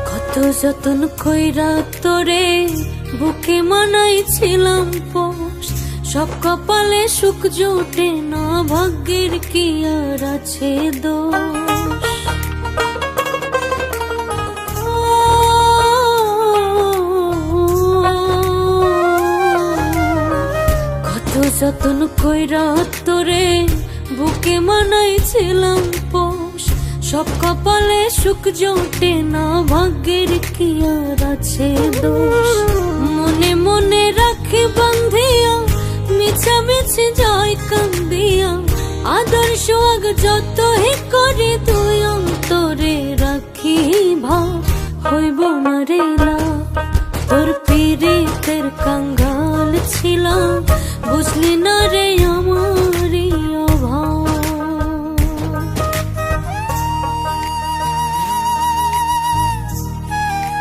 কত যতন কইরা তোরে বুকে মানাইছিলাম পোষ, সব কপালে সুখ জোটে না, ভাগ্যের কি আর আছে দোষ। কত যতন কইরা তোরে বুকে মানাইছিলাম পোষ, সব কপালে সুখ জোটে না, ভাগ্যের কি আর আছে দোষ। মনে মনে রাখি বান্ধিয়া মিছামিছি যায় কান্দিয়া, আদর সোহাগ যতই করে তুই অন্তরে রাখি ভাব, হইব না রে লাভ। তোর পীড়িতের কাঙ্গাল ছিলাম, বুঝলি না রে